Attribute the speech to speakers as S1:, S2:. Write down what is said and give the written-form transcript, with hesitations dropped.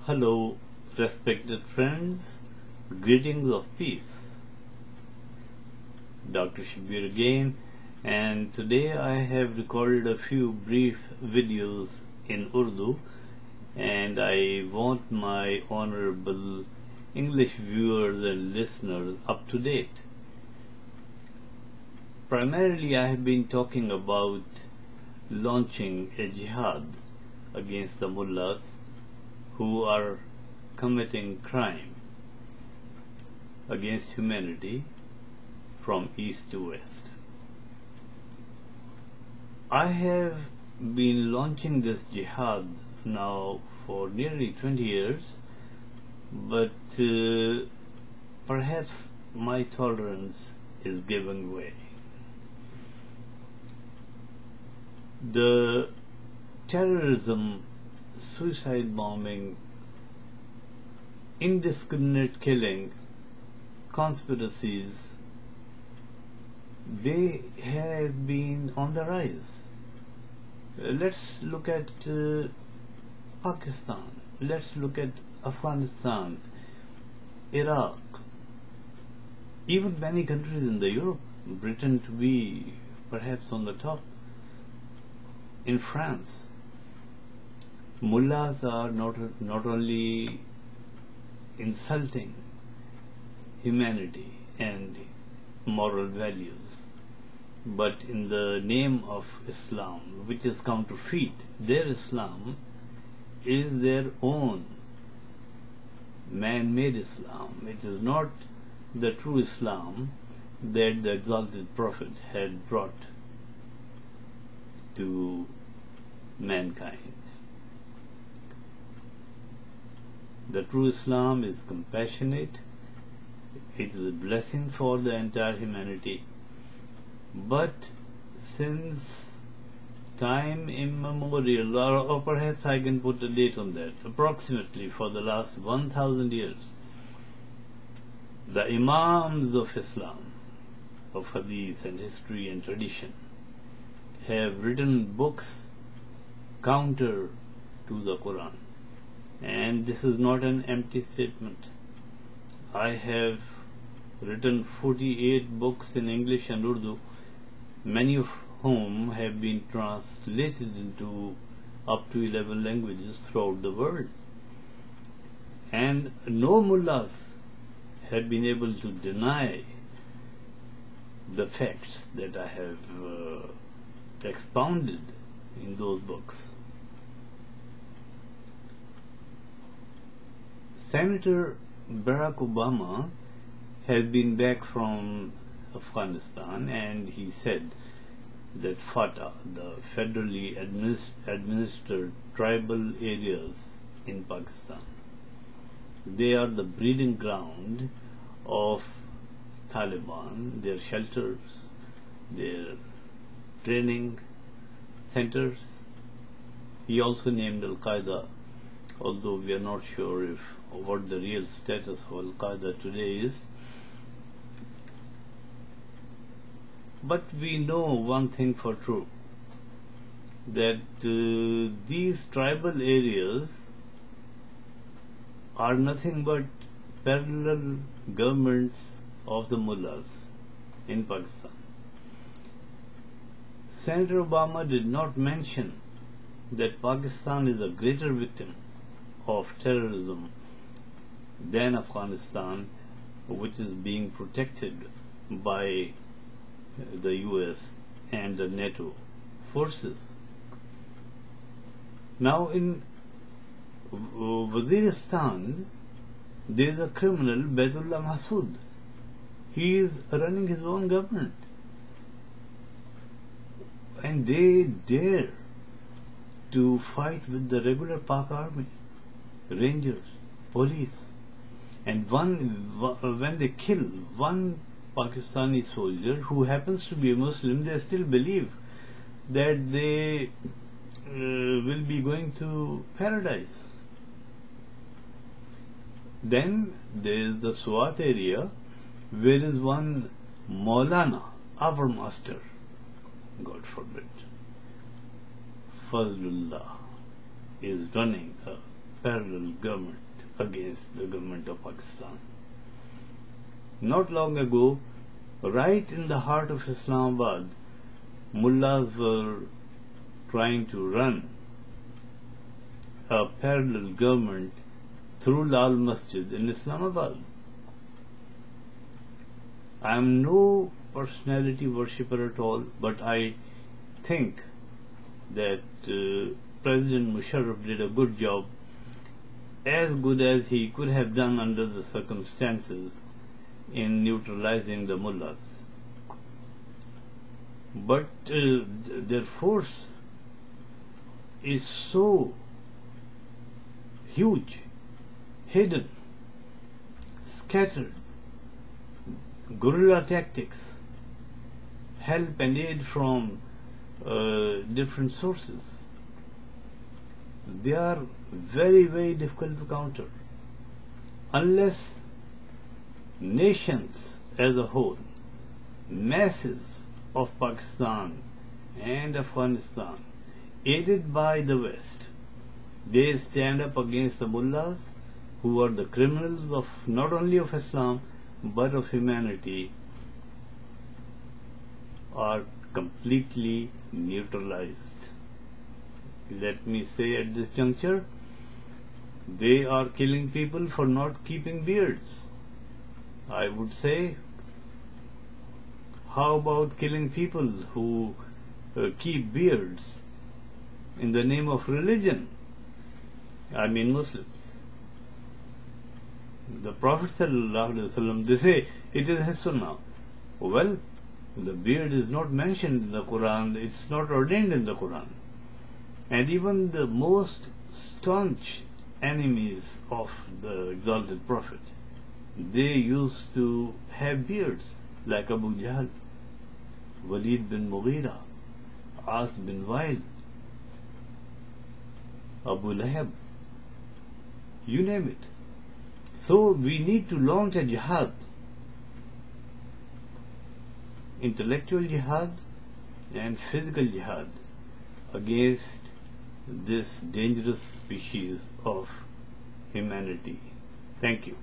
S1: Hello, respected friends. Greetings of peace. Dr. Shabir again, and today I have recorded a few brief videos in Urdu, and I want my honorable English viewers and listeners up to date. Primarily, I have been talking about launching a jihad against the Mullahs who are committing crime against humanity from east to west. I have been launching this jihad now for nearly 20 years, but perhaps my tolerance is giving way. The terrorism, suicide bombing, indiscriminate killing, conspiracies, they have been on the rise. Let's look at Pakistan, let's look at Afghanistan, Iraq, even many countries in the Europe, Britain to be perhaps on the top. In France, Mullahs are not only insulting humanity and moral values, but in the name of Islam, which is counterfeit. Their Islam is their own man-made Islam. It is not the true Islam that the exalted Prophet had brought to mankind. The true Islam is compassionate, it is a blessing for the entire humanity, but since time immemorial, or perhaps I can put a date on that, approximately for the last 1000 years, the Imams of Islam, of Hadith and history and tradition, have written books counter to the Quran. And this is not an empty statement. I have written 48 books in English and Urdu, many of whom have been translated into up to 11 languages throughout the world. And no mullahs have been able to deny the facts that I have expounded in those books. Senator Barack Obama has been back from Afghanistan, and he said that FATA, the federally administered tribal areas in Pakistan, they are the breeding ground of Taliban, their shelters, their training centers. He also named Al-Qaeda, although we are not sure what the real status of Al-Qaeda today is. But we know one thing for true, that these tribal areas are nothing but parallel governments of the mullahs in Pakistan. Senator Obama did not mention that Pakistan is a greater victim of terrorism than Afghanistan, which is being protected by the US and the NATO forces. Now in Waziristan, there is a criminal, Baitullah Masood. He is running his own government, and they dare to fight with the regular Pak army, rangers, police. And when they kill one Pakistani soldier who happens to be a Muslim, they still believe that they will be going to paradise. Then there is the Swat area, where is one Maulana, our master, God forbid, Fazlullah, is running a parallel government against the government of Pakistan. Not long ago, right in the heart of Islamabad, Mullahs were trying to run a parallel government through Lal Masjid in Islamabad. I am no personality worshipper at all, but I think that President Musharraf did a good job, as good as he could have done under the circumstances, in neutralizing the Mullahs. But their force is so huge, hidden, scattered, guerrilla tactics, help and aid from different sources. They are very, very difficult to counter unless nations as a whole, masses of Pakistan and Afghanistan, aided by the West, they stand up against the Mullahs, who are the criminals of not only of Islam but of humanity, are completely neutralized. Let me say at this juncture, they are killing people for not keeping beards. I would say, how about killing people who keep beards in the name of religion? I mean Muslims. The Prophet ﷺ, they say it is his sunnah. Well, the beard is not mentioned in the Quran, it's not ordained in the Quran. And even the most staunch enemies of the exalted Prophet, they used to have beards, like Abu Jahl, Walid bin Mughira, As bin Wail, Abu Lahab, you name it. So we need to launch a jihad, intellectual jihad and physical jihad, against this dangerous species of humanity. Thank you.